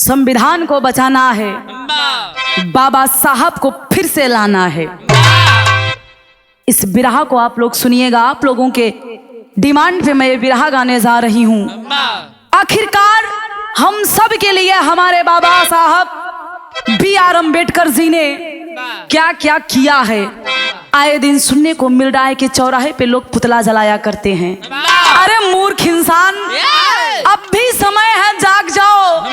संविधान को बचाना है, बाबा साहब को फिर से लाना है। इस बिरहा को आप लोग सुनिएगा। आप लोगों के डिमांड पे मैं ये बिरहा गाने जा रही हूँ। आखिरकार हम सब के लिए हमारे बाबा साहब B.R. अम्बेडकर जी ने क्या क्या किया है, आए दिन सुनने को मिल रहा है कि चौराहे पे लोग पुतला जलाया करते हैं। अरे मूर्ख इंसान, अब भी समय है, जाग जाओ।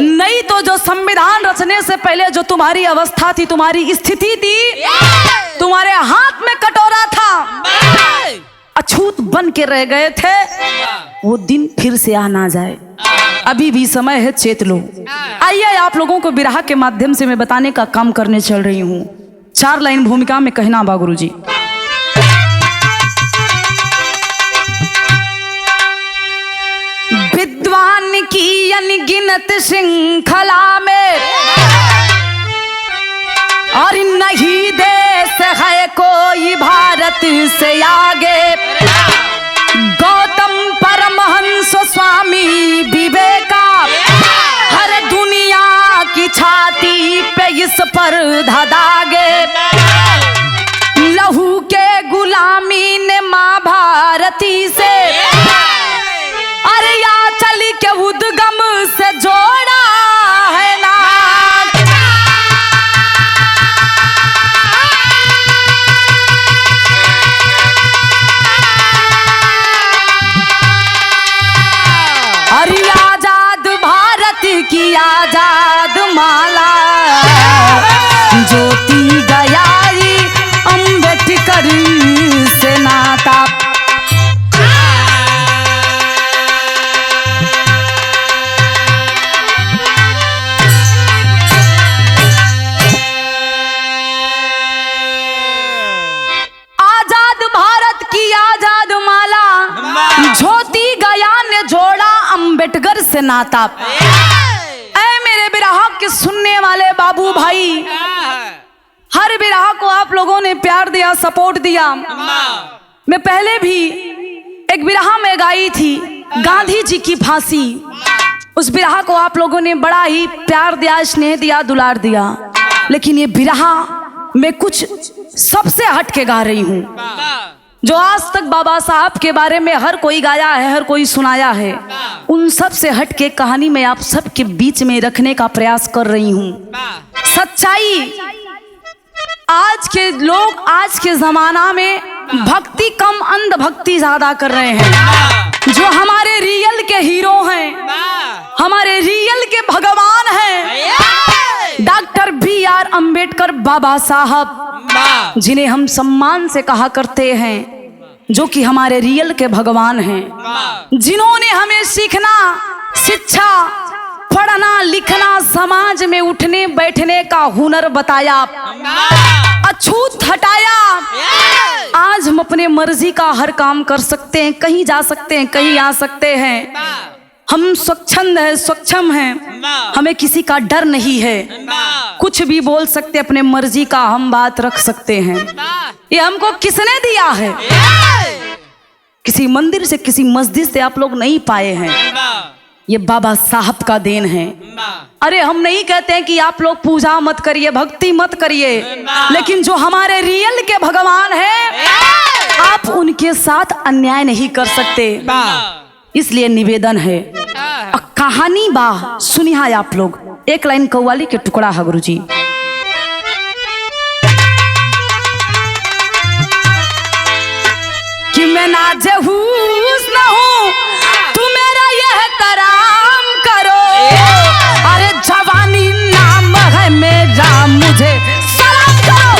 नहीं तो जो संविधान रचने से पहले जो तुम्हारी अवस्था थी, तुम्हारी स्थिति थी, तुम्हारे हाथ में कटोरा था, अछूत बन के रह गए थे, वो दिन फिर से आ ना जाए। अभी भी समय है, चेत लो। आइए आप लोगों को बिरहा के माध्यम से मैं बताने का काम करने चल रही हूँ। 4 लाइन भूमिका में कहना बा गुरुजी। विद्वान की अनगिनत श्रृंखला में और नहीं देश है कोई भारत से आगे। गौतम परमहंस स्वामी विवेका हर दुनिया की छाती पे इस पर धागे। लहू के गुलामी ने माँ भारती से अरे या चली के उद्गम से जोड़ा है ना। अरे आजाद भारत की आजाद माला ज्योति गयाई अम्बेडकर से नाता। आजाद भारत की आजाद माला ज्योति गया ने जोड़ा अम्बेडकर से नाता। ऐ मेरे बिरहा के सुनने वाले बाबू भाई, हर बिरहा को आप लोगों ने प्यार दिया, सपोर्ट दिया। मैं पहले भी एक बिरहा में गाई थी, गांधी जी की फांसी। उस बिरहा को आप लोगों ने बड़ा ही प्यार दिया, स्नेह दिया, दुलार दिया। लेकिन ये बिरहा मैं कुछ सबसे हट के गा रही हूँ, जो आज तक बाबा साहब के बारे में हर कोई गाया है, हर कोई सुनाया है। उन सब से हट के कहानी में आप सबके बीच में रखने का प्रयास कर रही हूँ। सच्चाई, आज के लोग आज के जमाना में भक्ति कम अंधभक्ति ज्यादा कर रहे हैं। जो हमारे रियल के हीरो हैं, हमारे रियल के भगवान हैं, डॉक्टर B.R. अम्बेडकर बाबा साहब, जिन्हें हम सम्मान से कहा करते हैं, जो कि हमारे रियल के भगवान हैं, जिन्होंने हमें सीखना, शिक्षा, पढ़ना, लिखना, समाज में उठने बैठने का हुनर बताया, अछूत हटाया। आज हम अपने मर्जी का हर काम कर सकते हैं, कहीं जा सकते हैं, कहीं आ सकते हैं। हम सक्षम हैं, हमें किसी का डर नहीं है, कुछ भी बोल सकते, अपने मर्जी का हम बात रख सकते हैं। ये हमको किसने दिया है? किसी मंदिर से, किसी मस्जिद से आप लोग नहीं पाए हैं, ये बाबा साहब का देन है। अरे हम नहीं कहते हैं कि आप लोग पूजा मत करिए, भक्ति मत करिए, लेकिन जो हमारे रियल के भगवान हैं, आप उनके साथ अन्याय नहीं कर सकते। इसलिए निवेदन है, कहानी बा सुनिहा आप लोग। 1 लाइन कव्वाली के टुकड़ा है गुरुजी। कि मैं नाज़हूस न हूँ, तू मेरा यह कराम करो। अरे जवानी नाम है मेरा, मुझे सलाम करो।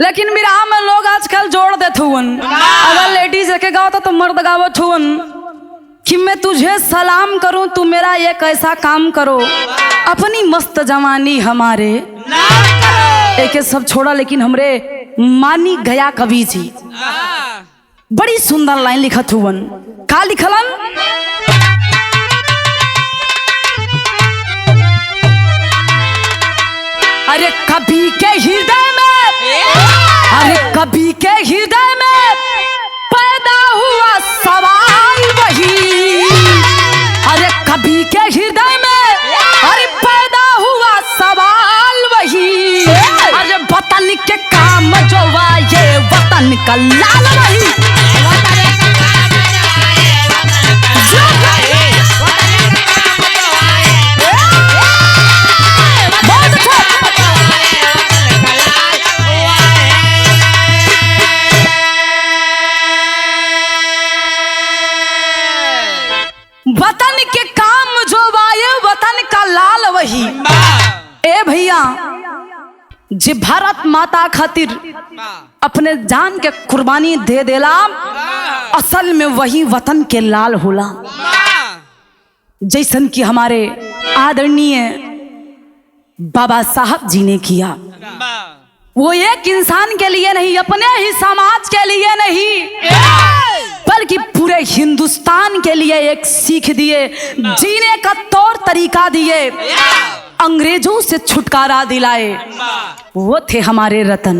लेकिन बिरहा में लोग आजकल जोड़ देते हुन, अगर लेडीज के गाओ तो मर्द गावत हुन कि मैं तुझे सलाम करूं, तू मेरा ये कैसा काम करो। अपनी मस्त जवानी हमारे एक सब छोड़ा, लेकिन हमरे मानी गया कवि जी बड़ी सुंदर लाइन लिखत हुवन। का लिखलन? अरे कभी के हृदय में, अरे कभी के हृदय में पैदा हुआ सवाल वही, अरे कभी के हृदय में अरे पैदा हुआ सवाल वही, अरे वतन के काम जो वाये वतन का लाल वही। वतन के काम जो वाये वतन का लाल वही। ए भैया, जे भारत माता खातिर अपने जान के कुर्बानी दे देला, असल में वही वतन के लाल होला। जैसन कि हमारे आदरणीय बाबा साहब जी ने किया। वो एक इंसान के लिए नहीं, अपने ही समाज के लिए नहीं, बल्कि पूरे हिंदुस्तान के लिए एक सीख दिए, जीने का तौर तरीका दिए, अंग्रेजों से छुटकारा दिलाए। वो थे हमारे रतन।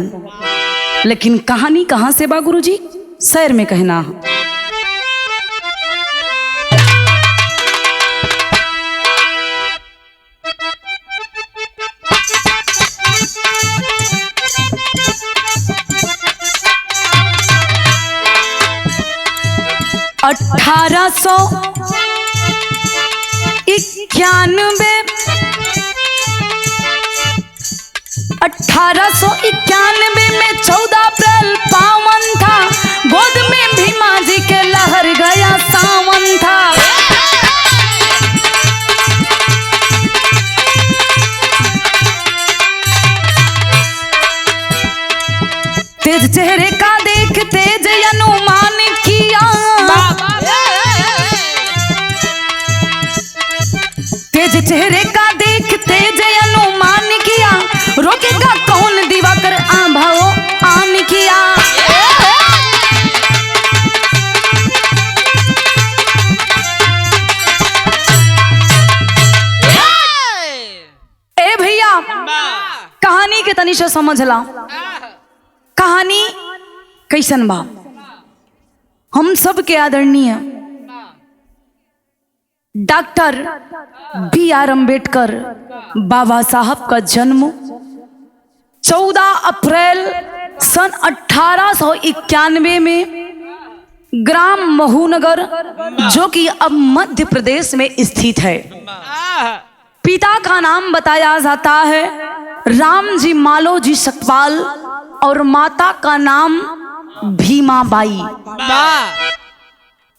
लेकिन कहानी कहां से बा गुरुजी? शहर में कहना। अठारह सौ 1891 में 14 अप्रैल पावन था, गोद में भीमा जी के लहर गया सावन था। तेज चेहरे का देख तेज अनुमान किया, तेज चेहरे का देख तेज अनुमान किया, रोकेगा कौन दिवाकर आभाओ आन किया। ए भैया, कहानी के तनिषा समझ ला। कहानी कैसन बा? हम सब के आदरणीय डॉक्टर B.R. अम्बेडकर बाबा साहब का जन्म 14 अप्रैल सन 1891 में ग्राम महूनगर, जो कि अब मध्य प्रदेश में स्थित है। पिता का नाम बताया जाता है रामजी मालोजी सकपाल और माता का नाम भीमाबाई।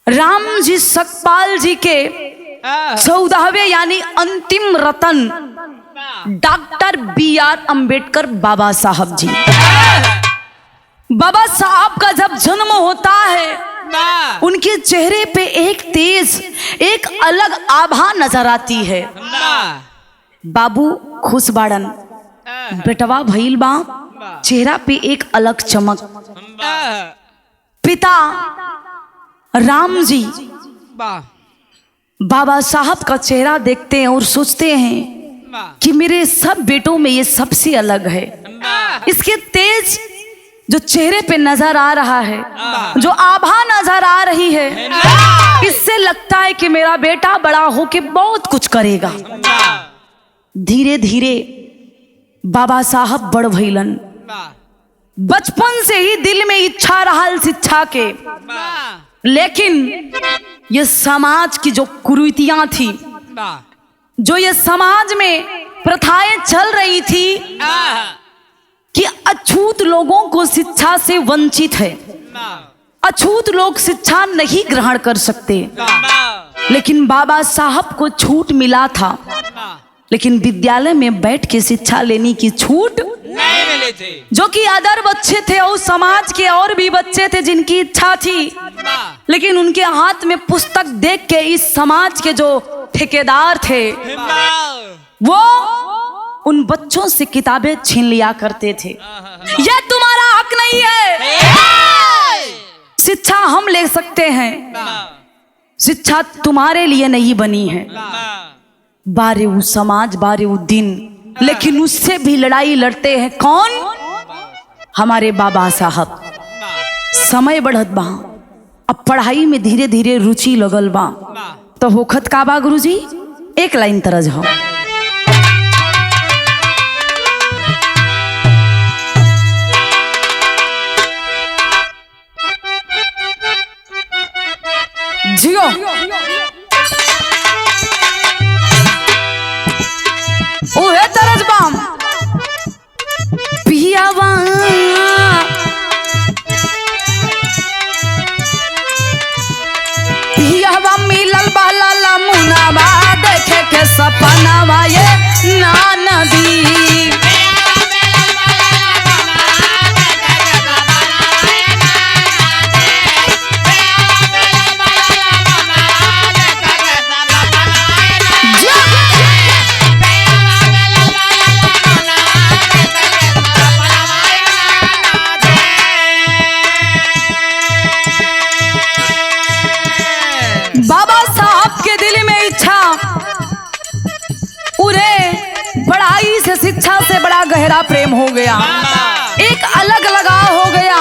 रामजी सकपाल जी के 14वें यानी अंतिम रतन डॉक्टर B.R. अम्बेडकर बाबा साहब जी। बाबा साहब का जब जन्म होता है, उनके चेहरे पे एक तेज, एक अलग आभा नजर आती है। बाबू खुश बाड़न, बेटवा भइल बा, चेहरा पे एक अलग चमक। पिता राम जी बाबा साहब का चेहरा देखते हैं और सोचते हैं कि मेरे सब बेटों में ये सबसे अलग है। इसके तेज जो चेहरे पे नजर आ रहा है, जो आभा नजर आ रही है, इससे लगता है कि मेरा बेटा बड़ा होके बहुत कुछ करेगा। धीरे धीरे बाबा साहब बड़ भइलन। बचपन से ही दिल में इच्छा रहल शिक्षा के, लेकिन ये समाज की जो कुरीतियां थी, जो ये समाज में प्रथाएं चल रही थी कि अछूत लोगों को शिक्षा से वंचित है, अछूत लोग शिक्षा नहीं ग्रहण कर सकते। लेकिन बाबा साहब को छूट मिला था, लेकिन विद्यालय में बैठ के शिक्षा लेने की छूट नहीं मिली थी। जो कि अदर बच्चे थे और समाज के और भी बच्चे थे जिनकी इच्छा थी, लेकिन उनके हाथ में पुस्तक देख के इस समाज के जो ठेकेदार थे, वो उन बच्चों से किताबें छीन लिया करते थे। यह तुम्हारा हक नहीं है, शिक्षा हम ले सकते हैं। शिक्षा तुम्हारे लिए नहीं बनी है, बारे वो समाज, बारे वो दिन, लेकिन उससे भी लड़ाई लड़ते हैं कौन? हमारे बाबा साहब। समय बढ़त बा, अब पढ़ाई में धीरे धीरे रुचि लगल बा, तो होखत का बा गुरुजी? एक लाइन तरज हो। जियो ओहे तरज बाम पियावा पियावा मिलल बाला लमुनावा देखे के सपनावा ये ना नदी। बाबा साहब के दिल में इच्छा, उन्हें पढ़ाई से, शिक्षा से बड़ा गहरा प्रेम हो गया, एक अलग लगाव हो गया।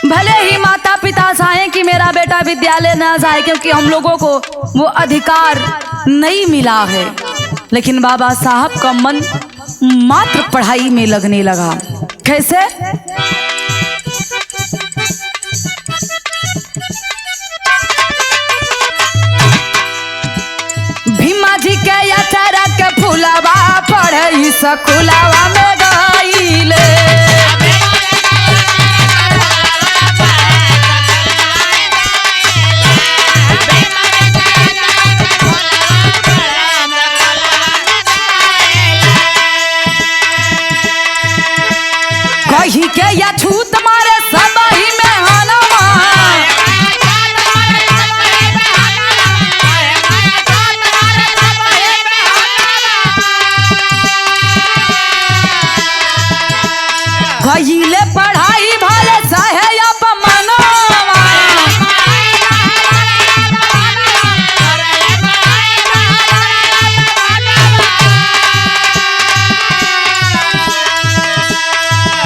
भले ही माता पिता चाहे कि मेरा बेटा विद्यालय ना जाए, क्योंकि हम लोगों को वो अधिकार नहीं मिला है, लेकिन बाबा साहब का मन मात्र पढ़ाई में लगने लगा। कैसे? भीमा जी के यात्रा के फुलावा पढ़ई सकुलावा में गईले। कही के या छूत मारे सबही में हनवा, कहिले पढ़ाई भले चाहे अपमनवा।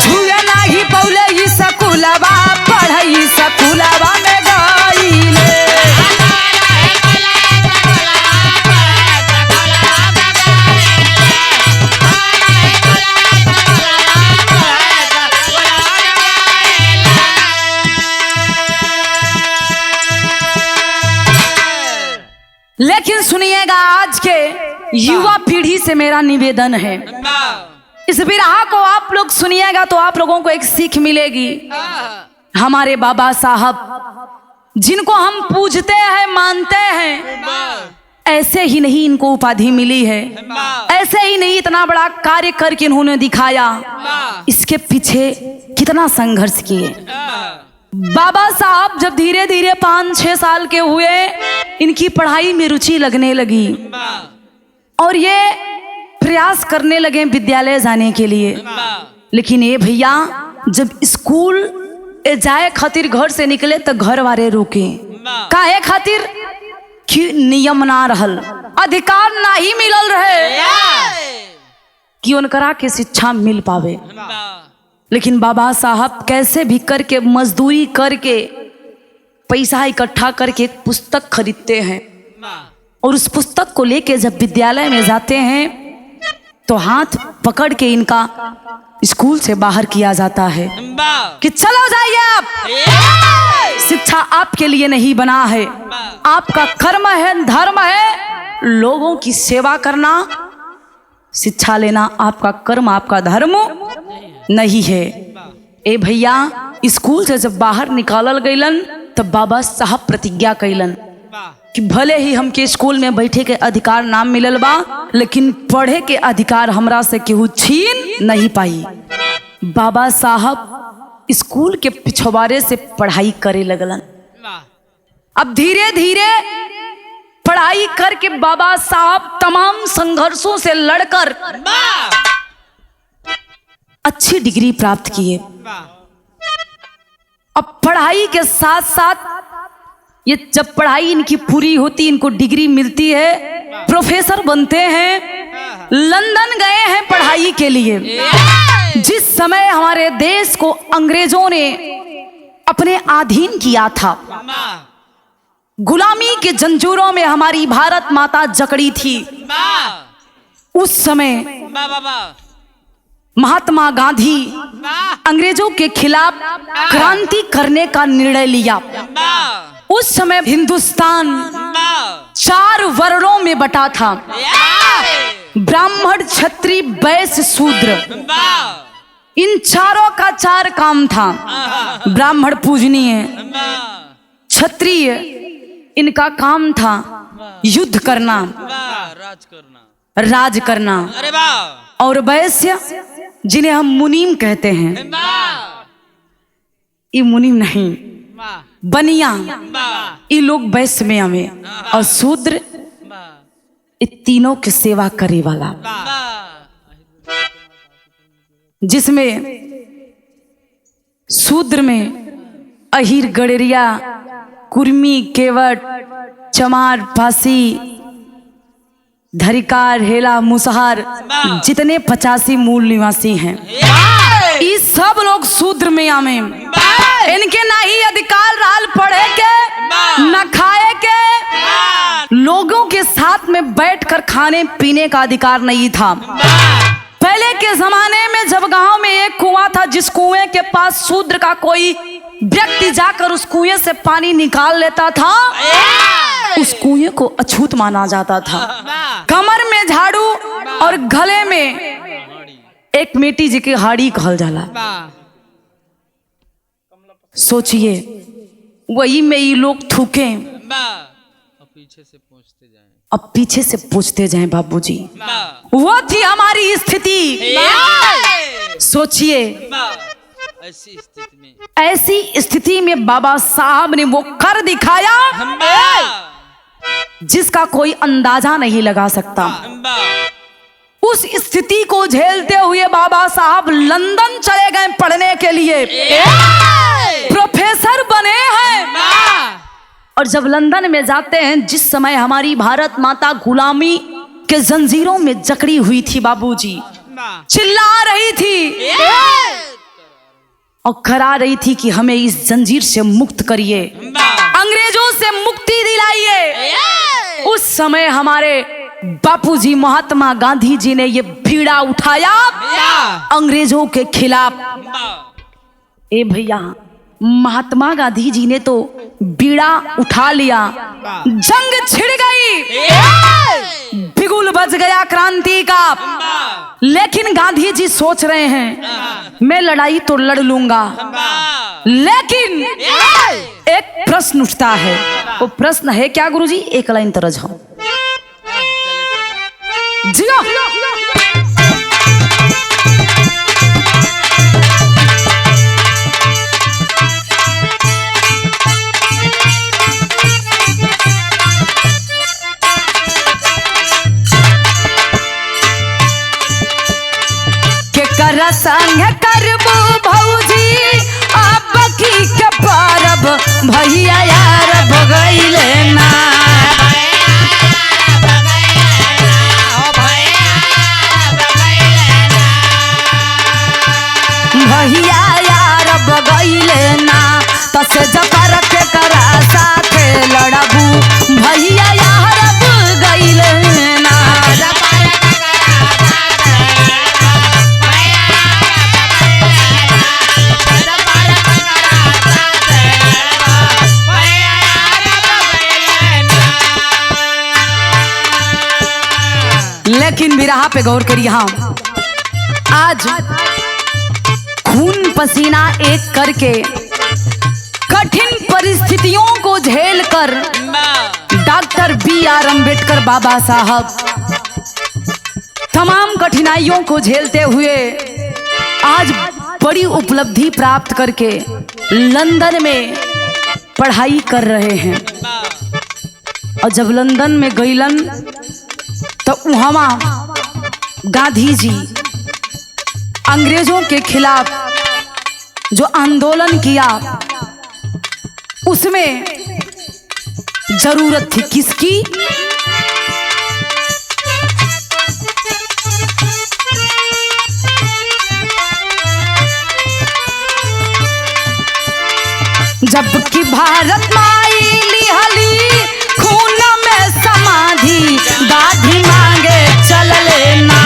छुए नाही पौले ई सकुलवा पढ़ई सकुलवा में गईले। लेकिन सुनिएगा, आज के युवा पीढ़ी से मेरा निवेदन है, इस बिरहा को आप लोग सुनिएगा तो आप लोगों को एक सीख मिलेगी। हमारे बाबा साहब जिनको हम पूजते हैं, मानते हैं, ऐसे ही नहीं इनको उपाधि मिली है, ऐसे ही नहीं इतना बड़ा कार्य करके इन्होंने दिखाया। इसके पीछे कितना संघर्ष किए। बाबा साहब जब धीरे धीरे 5-6 साल के हुए, इनकी पढ़ाई में रुचि लगने लगी और ये प्रयास करने लगे विद्यालय जाने के लिए। लेकिन ये भैया जब स्कूल जाए खातिर घर से निकले तो घर वाले रोके, काहे खातिर? कि नियम ना रहल, अधिकार ना ही मिलल रहे कि उनकरा के शिक्षा मिल पावे। लेकिन बाबा साहब कैसे भी करके, मजदूरी करके, पैसा इकट्ठा करके एक पुस्तक खरीदते हैं और उस पुस्तक को लेके जब विद्यालय में जाते हैं तो हाथ पकड़ के इनका स्कूल से बाहर किया जाता है कि चलो जाइए आप, शिक्षा आपके लिए नहीं बना है, आपका कर्म है, धर्म है लोगों की सेवा करना, शिक्षा लेना आपका कर्म, आपका धर्म नहीं है। ए भैया स्कूल से जब बाहर निकालल गईलन तब बाबा साहब प्रतिज्ञा कैलन कि भले ही हमके स्कूल में बैठे के अधिकार ना मिलल बा, लेकिन पढ़े के अधिकार हमरा से केहू छीन नहीं पाई। बाबा साहब स्कूल के पिछवाड़े से पढ़ाई करे लगलन। अब धीरे धीरे पढ़ाई करके बाबा साहब तमाम संघर्षों से लड़कर अच्छी डिग्री प्राप्त किए। अब पढ़ाई के साथ साथ ये जब पढ़ाई इनकी पूरी होती, इनको डिग्री मिलती है, प्रोफेसर बनते हैं, लंदन गए हैं पढ़ाई के लिए। जिस समय हमारे देश को अंग्रेजों ने अपने अधीन किया था, गुलामी के जंजीरों में हमारी भारत माता जकड़ी थी, उस समय महात्मा गांधी अंग्रेजों के खिलाफ क्रांति करने का निर्णय लिया। उस समय हिंदुस्तान 4 वर्णों में बटा था, ब्राह्मण, क्षत्रिय, वैश्य, शूद्र। इन चारों का 4 काम था। ब्राह्मण पूजनीय, क्षत्रिय इनका काम था युद्ध करना, राज करना, और वैश्य जिन्हें हम मुनीम कहते हैं, ये मुनीम नहीं, बनिया, ये लोग वैश्य में हमें, और शूद्र ये तीनों की सेवा करे वाला, जिसमें शूद्र में अहिर, गड़ेरिया, कुर्मी, केवट, चमार, फांसी, धरिकार, हेला, मुसहर, जितने 85 मूल निवासी हैं, ये सब लोग शूद्र में आमे। इनके ना ही अधिकार राल पढ़े के, न खाए के, लोगों के साथ में बैठकर खाने पीने का अधिकार नहीं था। पहले के जमाने में जब गांव में एक कुआं था, जिस कुएं के पास शूद्र का कोई व्यक्ति जाकर उस कुएं से पानी निकाल लेता था, उस कुएं को अछूत माना जाता था। कमर में झाड़ू और गले में एक मेटी जी की हाड़ी कहल जाला। सोचिए, वही में ये लोग थूके, अब पीछे से पूछते जाएं बाबूजी। वो थी हमारी स्थिति। सोचिए, ऐसी स्थिति में बाबा साहब ने वो कर दिखाया जिसका कोई अंदाजा नहीं लगा सकता। उस स्थिति को झेलते हुए बाबा साहब लंदन चले गए पढ़ने के लिए, प्रोफेसर बने हैं। और जब लंदन में जाते हैं, जिस समय हमारी भारत माता गुलामी के जंजीरों में जकड़ी हुई थी बाबूजी, चिल्ला रही थी और करा रही थी कि हमें इस जंजीर से मुक्त करिए, अंग्रेजों से मुक्ति दिलाइए। उस समय हमारे बापूजी महात्मा गांधी जी ने ये बीड़ा उठाया अंग्रेजों के खिलाफ। ए भैया, महात्मा गांधी जी ने तो बीड़ा उठा लिया, जंग छिड़ गई, बिगुल बज गया क्रांति का। लेकिन गांधी जी सोच रहे हैं मैं लड़ाई तो लड़ लूंगा, लेकिन एक प्रश्न उठता है। वो प्रश्न है क्या गुरुजी? एक लाइन तरज हो जियो। कर संग करबू भौजी अब की के परब, भैया यार भगैले ना, भैया यार भगैले ना, तसे जकर के करा साथे लड़बू, भैया यार भगैले ना। लेकिन बिरहा पे गौर करिए, हाँ, आज खून पसीना एक करके कठिन परिस्थितियों को झेलकर डॉक्टर B.R. अम्बेडकर बाबा साहब तमाम कठिनाइयों को झेलते हुए आज बड़ी उपलब्धि प्राप्त करके लंदन में पढ़ाई कर रहे हैं। और जब लंदन में गईलन तो वहाँ गांधी जी अंग्रेजों के खिलाफ जो आंदोलन किया, उसमें जरूरत थी किसकी? जबकि भारत माई लिहली खून में समाधि, गाधी मांगे चल लेना।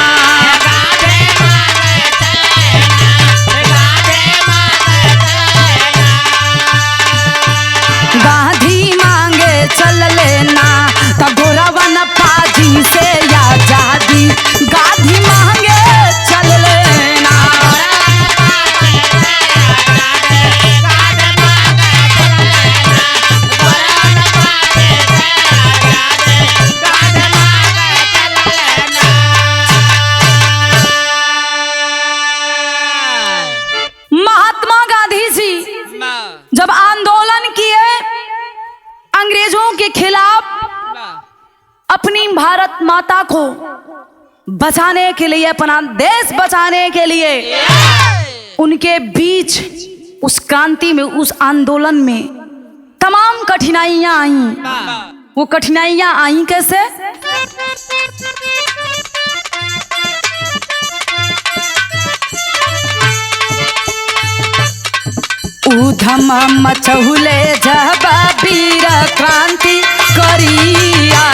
गाधी मांगे चल लेना, तगोरवन पाजी से आजादी, गाधी मांगे चल लेना। महात्मा गांधी जी जब आंदोलन किए अंग्रेजों के खिलाफ, अपनी भारत माता को बचाने के लिए, अपना देश बचाने के लिए, उनके बीच उस क्रांति में, उस आंदोलन में तमाम कठिनाइयां आई। वो कठिनाइयां आई कैसे? उधम मचहुले जब वीर क्रांति करिया,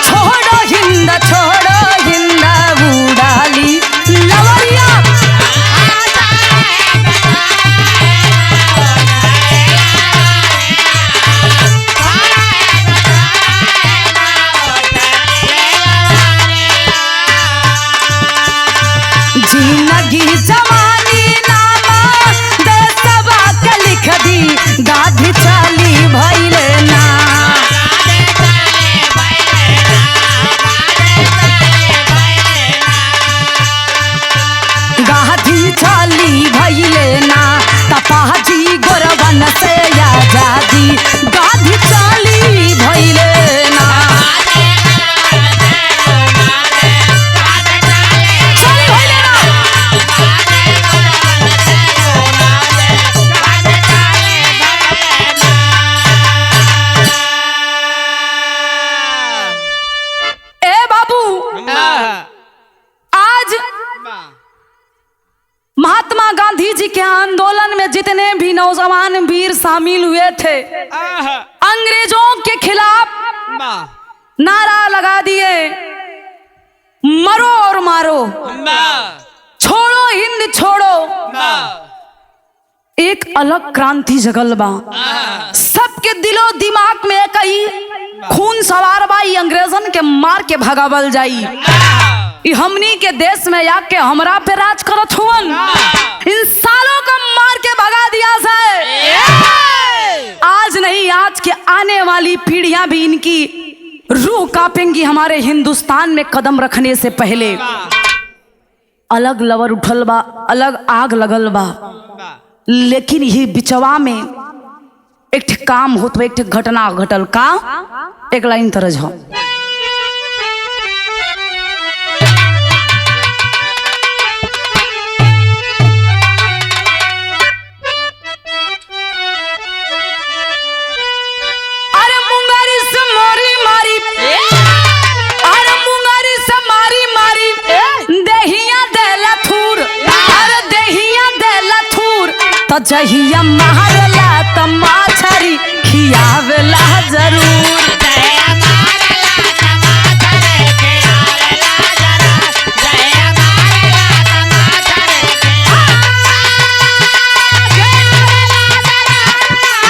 छोड़ो हिंद उड़ाली लवरिया। जिंदगी जवानी नामा देशवा के लिख दी, गाधी चली भइले ना। गाधी चली भइले ना, तपाजी गोरवन से आजादी, गाधी चली भइले ना। महात्मा गांधी जी के आंदोलन में जितने भी नौजवान वीर शामिल हुए थे, अंग्रेजों के खिलाफ नारा लगा दिए, मरो और मारो, छोड़ो हिंद छोड़ो। एक अलग क्रांति जगल बा, सबके दिलो दिमाग में एक ही खून सवार बा, अंग्रेजन के मार के भगावल जाई। हमनी के देश में आके हमरा पे राज करत हुवन, इन सालों को मार के भगा दिया जाए। आज नहीं, आज के आने वाली पीढ़ियां भी इनकी रूह कांपेंगी हमारे हिंदुस्तान में कदम रखने से पहले। अलग लवर उठल बा, अलग आग लगल बा, लेकिन ये बिचवा में एक काम होत, एक घटना घटल का। एक लाइन तरज हो, जहिया मारला त माछरी खियावेला जरूर।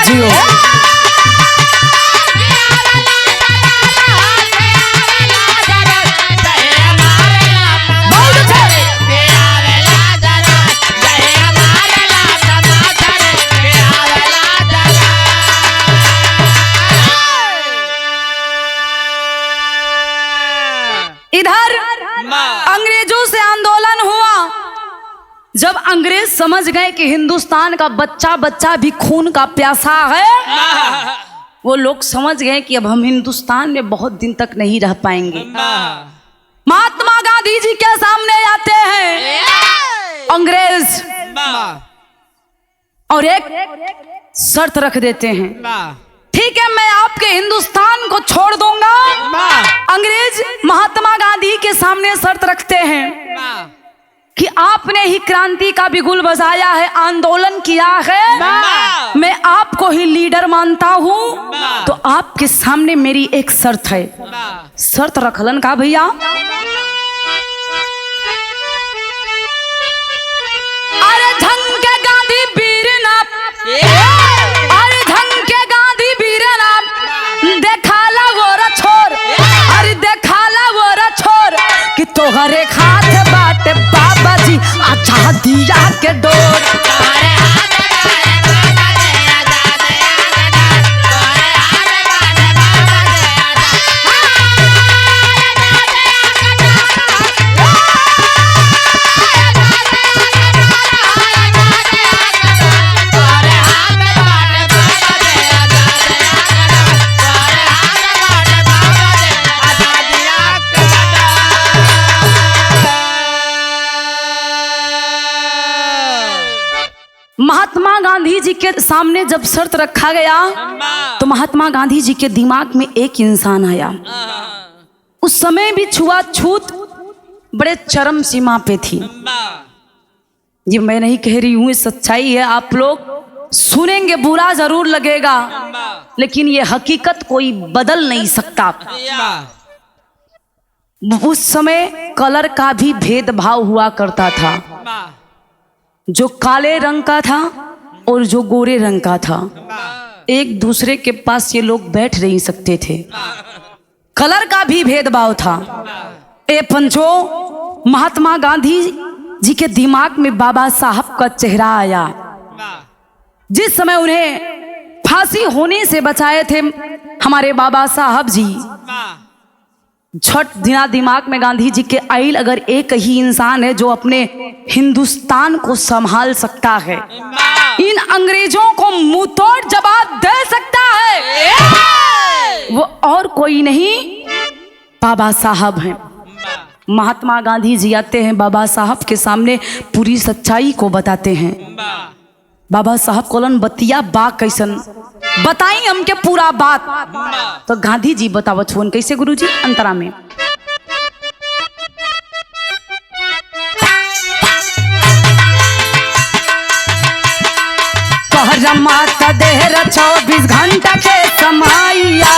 जियो अंग्रेजों से आंदोलन हुआ। जब अंग्रेज समझ गए कि हिंदुस्तान का बच्चा बच्चा भी खून का प्यासा है, वो लोग समझ गए कि अब हम हिंदुस्तान में बहुत दिन तक नहीं रह पाएंगे। महात्मा गांधी जी के सामने आते हैं अंग्रेज और एक शर्त रख देते हैं, ठीक है मैं आपके हिंदुस्तान को छोड़ दूंगा। अंग्रेज महात्मा गांधी के सामने शर्त रखते हैं कि आपने ही क्रांति का बिगुल बजाया है, आंदोलन किया है, मैं आपको ही लीडर मानता हूँ, तो आपके सामने मेरी एक शर्त है। शर्त रखलन का भैया, अरे धन के गांधी वीर ना, अरे धन के गांधी वीर ना, देखाला वो छोर, अरे देखाला वो छोर कि तोहरे हाथ बाटे बाबा जी आजादिया के डोर। महात्मा गांधी जी के सामने जब शर्त रखा गया तो महात्मा गांधी जी के दिमाग में एक इंसान आया। उस समय भी छुआछूत बड़े चरम सीमा पे थी। ये मैं नहीं कह रही हूँ, सच्चाई है, आप लोग सुनेंगे बुरा जरूर लगेगा, लेकिन ये हकीकत कोई बदल नहीं सकता। उस समय कलर का भी भेदभाव हुआ करता था, जो काले रंग का था और जो गोरे रंग का था, एक दूसरे के पास ये लोग बैठ नहीं सकते थे, कलर का भी भेदभाव था। ए पंचो, महात्मा गांधी जी के दिमाग में बाबा साहब का चेहरा आया। जिस समय उन्हें फांसी होने से बचाए थे हमारे बाबा साहब जी, छठ दिना दिमाग में गांधी जी के आइल, अगर एक ही इंसान है जो अपने हिंदुस्तान को संभाल सकता है, इन अंग्रेजों को मुंह तोड़ जवाब दे सकता है, वो और कोई नहीं बाबा साहब हैं। महात्मा गांधी जी आते हैं बाबा साहब के सामने, पूरी सच्चाई को बताते हैं। बाबा साहब कोलन बतिया बा कैसन बताई हमके पूरा बात, तो गांधी जी बतावत हुन कैसे गुरुजी अंतरा में। कहर माता देहरा 24 घंटा के समाइया,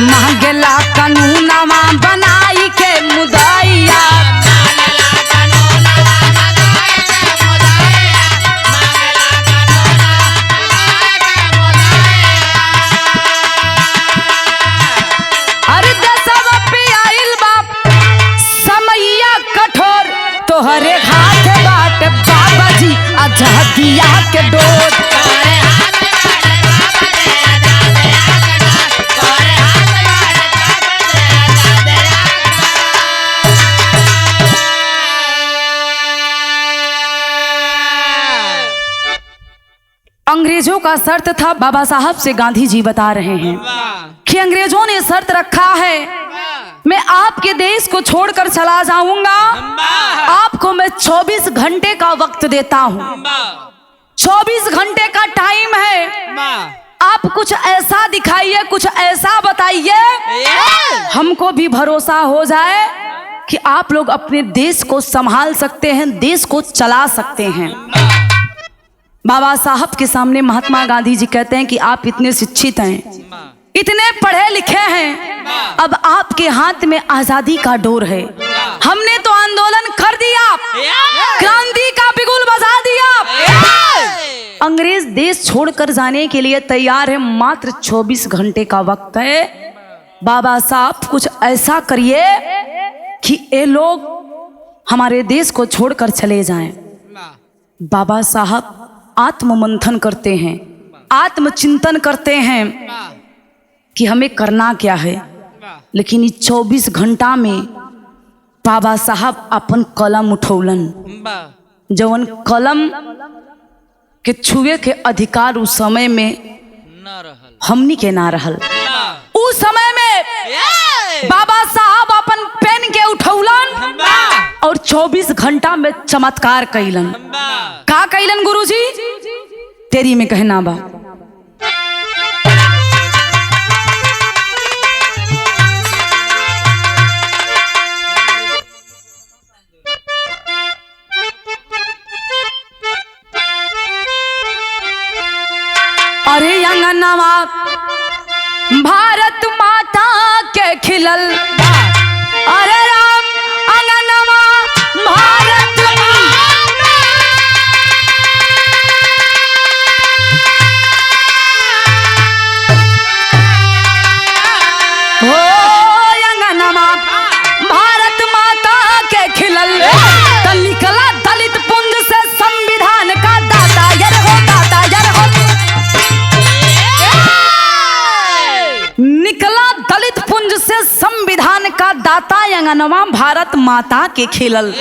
मांगेला कानूनवा बनाई के मुदाइया, अरे दसवा पे आइल बाप समैया कठोर, तोहरे हाथ बाट बाबा जी आजादिया के डोर। अंग्रेजों का शर्त था, बाबा साहब से गांधी जी बता रहे हैं कि अंग्रेजों ने शर्त रखा है, मैं आपके देश को छोड़कर चला जाऊंगा, आपको मैं 24 घंटे का वक्त देता हूं, 24 घंटे का टाइम है, आप कुछ ऐसा दिखाइए, कुछ ऐसा बताइए, हमको भी भरोसा हो जाए कि आप लोग अपने देश को संभाल सकते हैं, देश को चला सकते हैं। बाबा साहब के सामने महात्मा गांधी जी कहते हैं कि आप इतने शिक्षित हैं, इतने पढ़े लिखे हैं, अब आपके हाथ में आजादी का डोर है, हमने तो आंदोलन कर दिया, क्रांति का बिगुल बजा दिया, अंग्रेज देश छोड़कर जाने के लिए तैयार है, मात्र 24 घंटे का वक्त है, बाबा साहब कुछ ऐसा करिए कि ये लोग हमारे देश को छोड़कर चले जाएं। बाबा साहब आत्ममंथन करते हैं, आत्मचिंतन करते हैं कि हमें करना क्या है, लेकिन इस 24 घंटा में बाबा साहब अपन कलम उठौलन। जवन कलम के छुए के अधिकार उस समय में हमनी के ना रहल। उस समय में बाबा साहब अपन पेन के उठौलन और 24 घंटा में चमत्कार कैलन। का कैलन गुरुजी? तेरी में कहना बा। अरे अंगनवा भारत माता के खिलल, अरे राम अंगनवा भारत हो, अंगनवा भारत माता के खिलल, तो निकला दलित पुंज से संविधान का दाता। यार हो दाता, यार हो निकला दलित पुंज से संविधान का दाता। अंगनवा भारत माता के खिलल।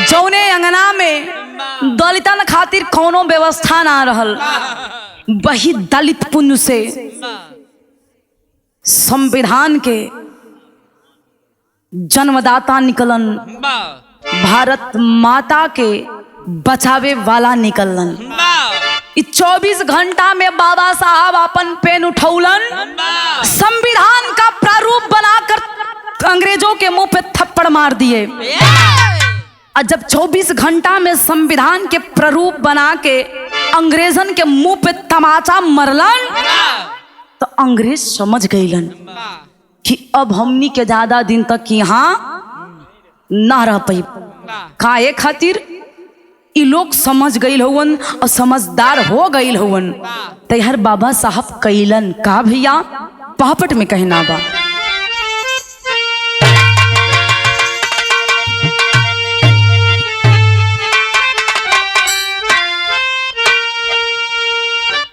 जौने अंगना में दलितन खातिर कोनो व्यवस्था ना रहल, वही दलित पुंज से संविधान के जन्मदाता निकलन, भारत माता के बचावे वाला निकलन। 24 घंटा में बाबा साहब अपन पेन उठौलन, संविधान का प्रारूप बनाकर अंग्रेजों के मुंह पे थप्पड़ मार दिए। और जब 24 घंटा में संविधान के प्रारूप बना के अंग्रेजन के मुंह पे तमाचा मरलन, तो अंग्रेज समझ गईलन कि अब हमनी के ज्यादा दिन तक यहाँ ना रह पाई। काहे खातिर? इ लोग समझ गईल हवन और समझदार हो गईल हवन। तैयार बाबा साहब कैलन का भैया? पापट में कहना बा।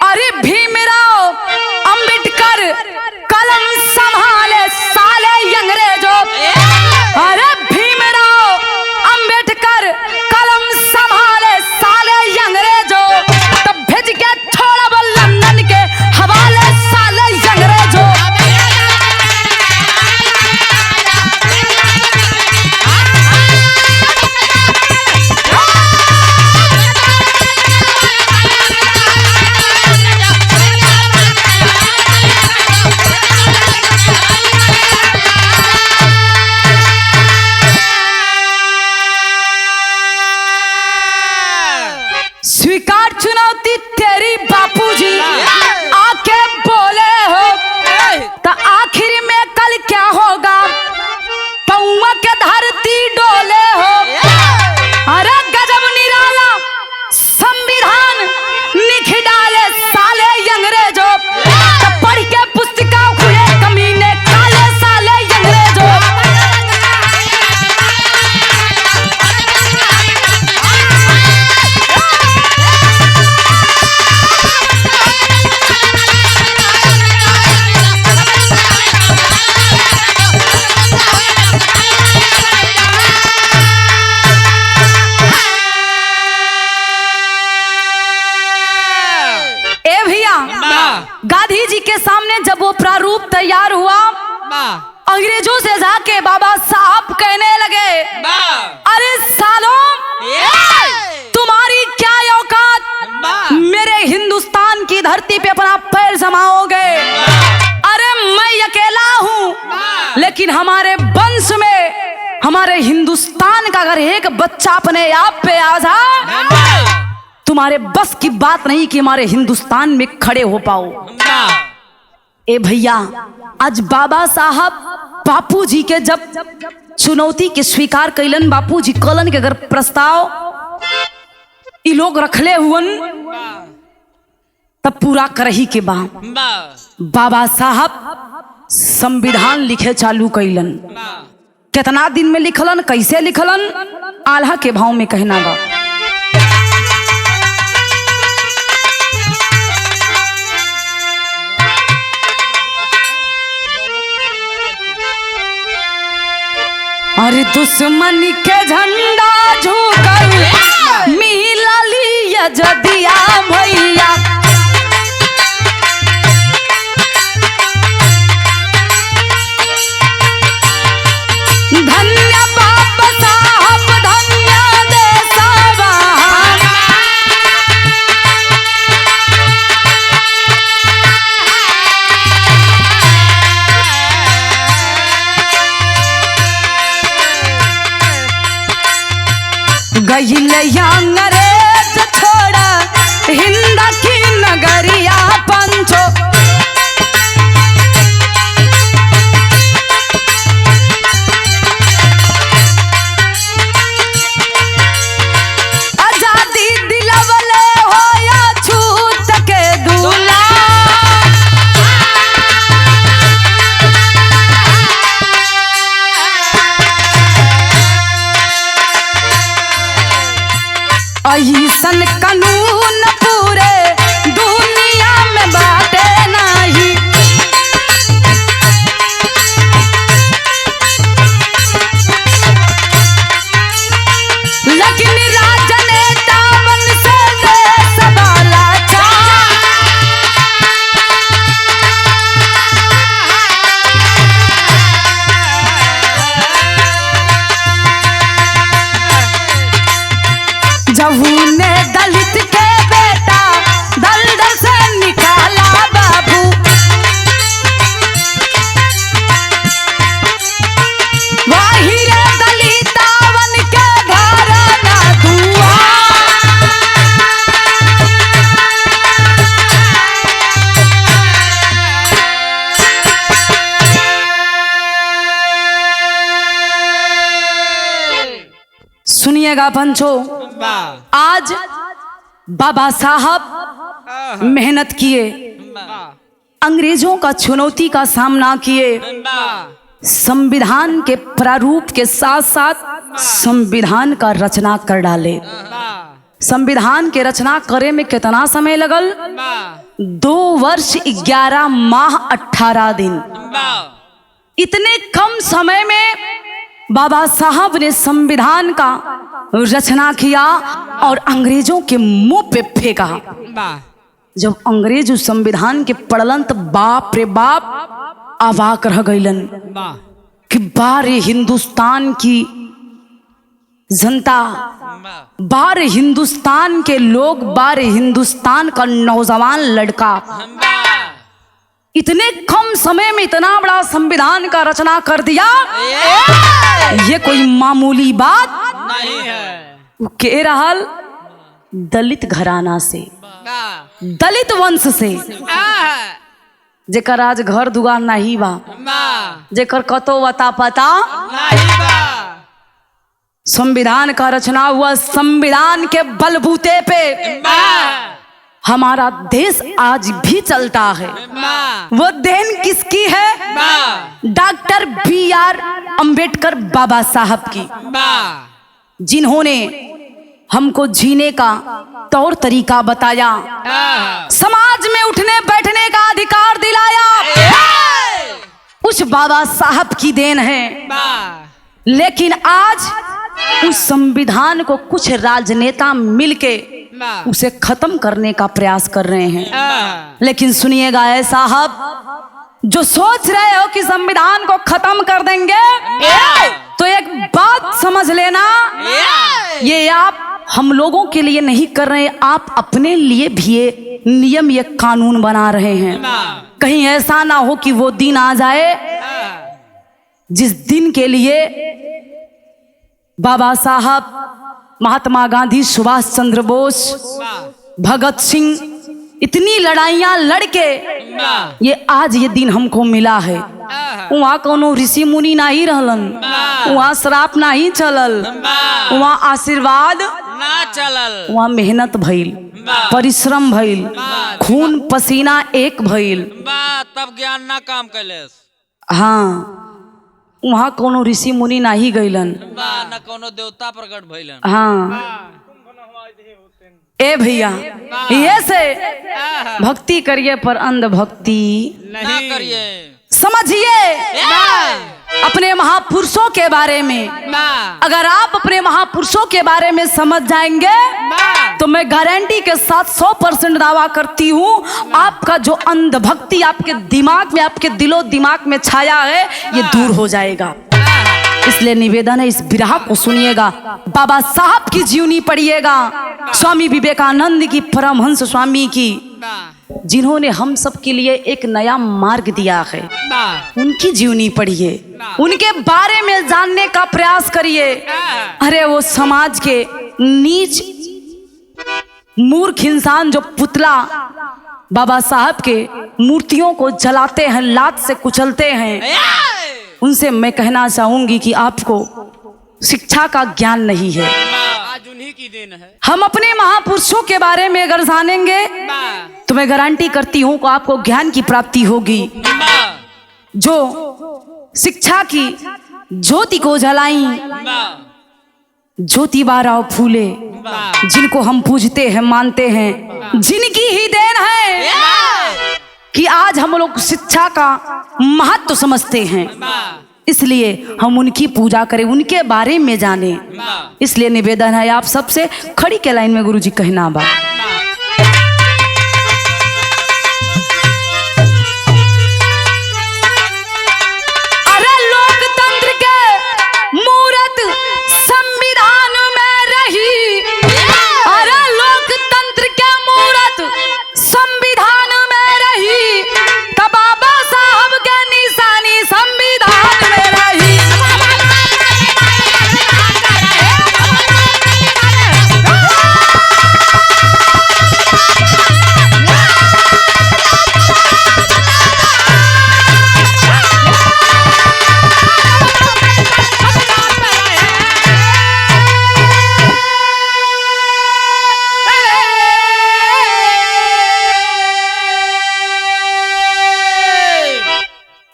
अरे भीमराव अंबेडकर कलम संभाले साले अंग्रेजों। अरे भीमराव अंबेडकर कलम संभाले साले अंग्रेजों, तब भेज के छोड़ब लंदन के हवाले साले अंग्रेजों। स्वीकार चुनौती तेरी बापूजी आके बोले हो, तो आखिर में कल क्या होगा? पौवा के धरती डोले हो। अरे गजब निराला संविधान लिख डाले साले अंग्रेजों, तो पढ़ के पुस्तिका हुए कमीने काले साले अंग्रेजों। गांधी जी के सामने जब वो प्रारूप तैयार हुआ, अंग्रेजों से जाके बाबा साहब कहने लगे, अरे सालों तुम्हारी क्या औकात मेरे हिंदुस्तान की धरती पे अपना पैर जमाओगे? अरे मैं अकेला हूँ, लेकिन हमारे वंश में हमारे हिंदुस्तान का अगर एक बच्चा अपने आप पे आ जाए, तुम्हारे बस की बात नहीं कि हमारे हिंदुस्तान में खड़े हो पाओ। ए भैया, आज बाबा साहब बापूजी के जब चुनौती के स्वीकार कैलन, बापूजी कलन के अगर प्रस्ताव इ लोग रखले हुवन, तब पूरा करही के बा। बाबा साहब संविधान लिखे चालू कैलन। कितना दिन में लिखलन, कैसे लिखलन? आल्हा के भाव में कहना बा। अरे दुश्मन के झंडा झुकल मिला लिया जदिया भैया। धन्य बाबा साहब धन्य देशवा। गइल अंग्रेज छोड़ा हिंद की नगरिया पंचो। आजादी दिलवले हो या छूट के दूल्हा। ऐसन कानून पूरे दुनिया में बाटे नहीं। लेकिन राजनेता मन से देश वाला जहू ने दलित के बेटा दलदल से निकाला बाबू। वही रे दलितावन के घर ना दुआ। सुनिएगा पंचो, आज बाबा साहब मेहनत किए, अंग्रेजों का चुनौती का सामना किए, संविधान के प्रारूप के साथ साथ संविधान का रचना कर डाले। संविधान के रचना करे में कितना समय लगल? 2 वर्ष 11 माह 18 दिन। इतने कम समय में बाबा साहब ने संविधान का रचना किया और अंग्रेजों के मुंह पे फेंका। जब अंग्रेज उस संविधान के पढ़लन तो बाप रे बाप अवाक रह गईलन कि बारे हिंदुस्तान की जनता, बारे हिंदुस्तान के लोग, बारे हिंदुस्तान का नौजवान लड़का इतने कम समय में इतना बड़ा संविधान का रचना कर दिया। ये कोई मामूली बात नहीं है। वो के रहल दलित घराना से, दलित वंश से, जेकर आज घर दुआर नहीं बा, जेकर कतो वता पता नहीं बा। संविधान का रचना हुआ, संविधान के बलबूते पे हमारा देश आज भी चलता है। वो देन किसकी है? डॉक्टर BR अंबेडकर बाबा साहब की, जिन्होंने हमको जीने का तौर तरीका बताया, समाज में उठने बैठने का अधिकार दिलाया। उस बाबा साहब की देन है। लेकिन आज उस संविधान को कुछ राजनेता मिलके उसे खत्म करने का प्रयास कर रहे हैं। लेकिन सुनिएगा ऐ साहब, जो सोच रहे हो कि संविधान को खत्म कर देंगे, तो एक बात समझ लेना, ये आप हम लोगों के लिए नहीं कर रहे, आप अपने लिए भी ये नियम, ये कानून बना रहे हैं। कहीं ऐसा ना हो कि वो दिन आ जाए जिस दिन के लिए बाबा साहब, महात्मा गांधी, सुभाष चंद्र बोस, भगत सिंह इतनी लड़ाइयां लड़के ये आज ये दिन हमको मिला है। वहाँ कोनो ऋषि मुनि नहीं रहलन, वहाँ श्राप नहीं चलल, वहाँ आशीर्वाद ना चलल, वहाँ मेहनत भइल, परिश्रम भइल, खून पसीना एक भइल, तब ज्ञान ना काम कैलेस। हाँ, वहाँ कोनो ऋषि मुनि नहीं गईलन, ना कोनो देवता प्रकट भइलन। हाँ ए भैया, ये से भक्ति करिए पर अंध भक्ति नहीं करिए। समझिए। अपने महापुरुषों के बारे में अगर आप अपने महापुरुषों के बारे में समझ जाएंगे तो मैं गारंटी के साथ 100% दावा करती हूँ आपका जो अंधभक्ति आपके दिमाग में, आपके दिलो दिमाग में छाया है, ये दूर हो जाएगा। इसलिए निवेदन है, इस बिरहा को सुनिएगा, बाबा साहब की जीवनी पढ़िएगा, स्वामी विवेकानंद की, परमहंस स्वामी की, जिन्होंने हम सब के लिए एक नया मार्ग दिया है, उनकी जीवनी पढ़िए, उनके बारे में जानने का प्रयास करिए। अरे वो समाज के नीच मूर्ख इंसान जो पुतला बाबा साहब के मूर्तियों को जलाते हैं, लात से कुचलते हैं, उनसे मैं कहना चाहूंगी कि आपको शिक्षा का ज्ञान नहीं है। आज उन्हीं की देन है। हम अपने महापुरुषों के बारे में अगर जानेंगे तो मैं गारंटी करती हूँ कि आपको ज्ञान की प्राप्ति होगी। जो शिक्षा की ज्योति को जलाई ज्योतिबा राव फूले, जिनको हम पूजते हैं, मानते हैं, जिनकी ही देन है कि आज हम लोग शिक्षा का महत्व समझते हैं। इसलिए हम उनकी पूजा करें, उनके बारे में जाने। इसलिए निवेदन है आप सबसे, खड़ी के लाइन में गुरुजी कहना बा। अरे लोकतंत्र के मूरत संविधान में रही, अरे लोकतंत्र के मूरत संविधान में रही, तब बाबा साहब के निशानी संविधान में रही।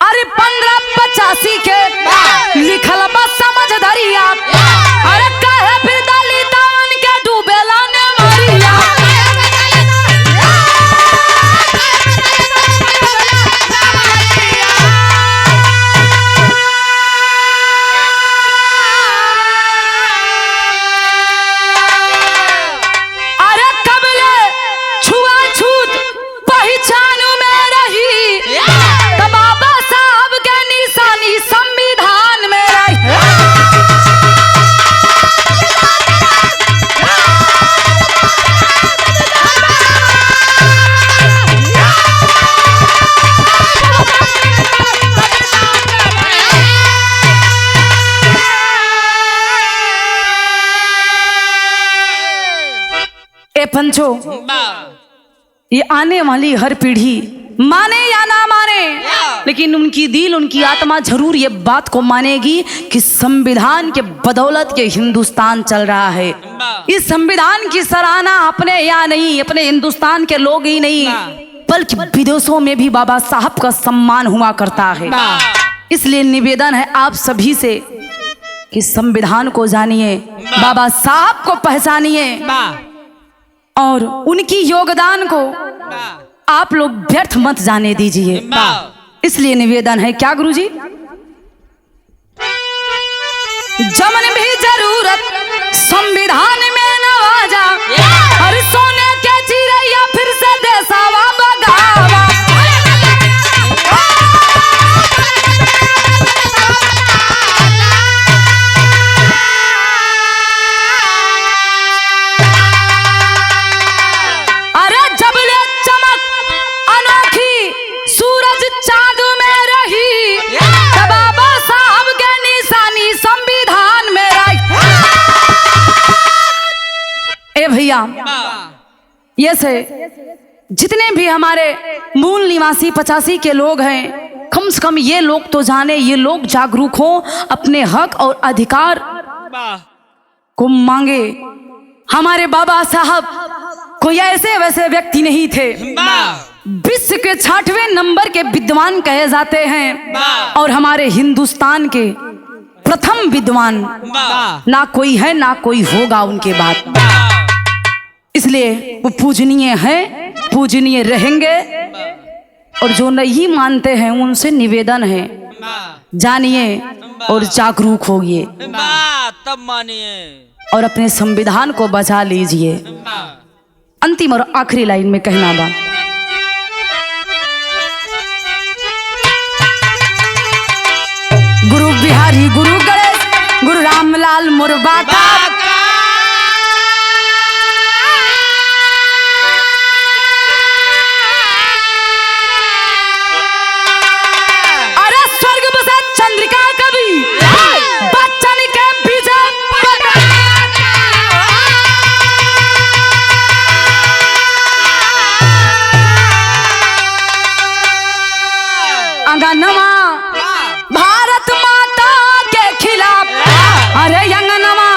अरे 1585 के लिखल बा समझ धरिया, अरे कहे फिर दलितन के डूबेला ने मारिया। अरे कबले छुआछूत पहचान में रही, तब बाबा साहब के निशानी संविधान में रही। ए पंचो, ये आने वाली हर पीढ़ी माने या ना माने, लेकिन उनकी दिल, उनकी आत्मा जरूर ये बात को मानेगी कि संविधान के बदौलत ये हिंदुस्तान चल रहा है। इस संविधान की सराहना अपने यहाँ नहीं, अपने हिंदुस्तान के लोग ही नहीं, बल्कि विदेशों में भी बाबा साहब का सम्मान हुआ करता है। इसलिए निवेदन है आप सभी से कि संविधान को जानिए, बाबा साहब को पहचानिए और उनकी योगदान को आप लोग व्यर्थ मत जाने दीजिए। इसलिए निवेदन है क्या गुरुजी, जमन भी जरूरत संविधान में नवाजा, हर सोने के चिड़ैया फिर से देसावा बगावा। अरे जबले चमक अनोखी सूरज चांद में रही, तब बाबा साहब के निशानी संविधान में रही। ए भैया, ये से जितने भी हमारे मूल निवासी 85 के लोग हैं, कम से कम ये लोग तो जाने, ये लोग जागरूक हो, अपने हक और अधिकार को मांगे। हमारे बाबा साहब कोई ऐसे वैसे व्यक्ति नहीं थे, विश्व के 6वें नंबर के विद्वान कहे जाते हैं और हमारे हिंदुस्तान के प्रथम विद्वान ना कोई है ना कोई होगा उनके बाद। इसलिए वो पूजनीय है, पूजनीय रहेंगे। और जो नहीं मानते हैं उनसे निवेदन है जानिए और जागरूक होइए तब मानिए। और अपने संविधान को बचा लीजिए। अंतिम और आखिरी लाइन में कहना बा, गुरु बिहारी गुरु गणेश गुरु रामलाल मुरबा का चंद्रिका कवि बच्चन के विजय अंगनवा भारत माता के खिलाफ, अरे अंगनवा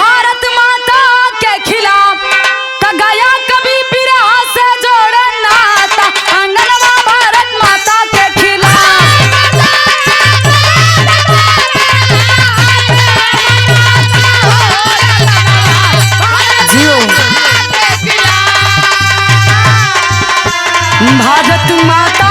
भारत माता के खिलाफ त गया कभी बिरहा से जोड़े नाता। अंगनवा भारत माता के भारत माता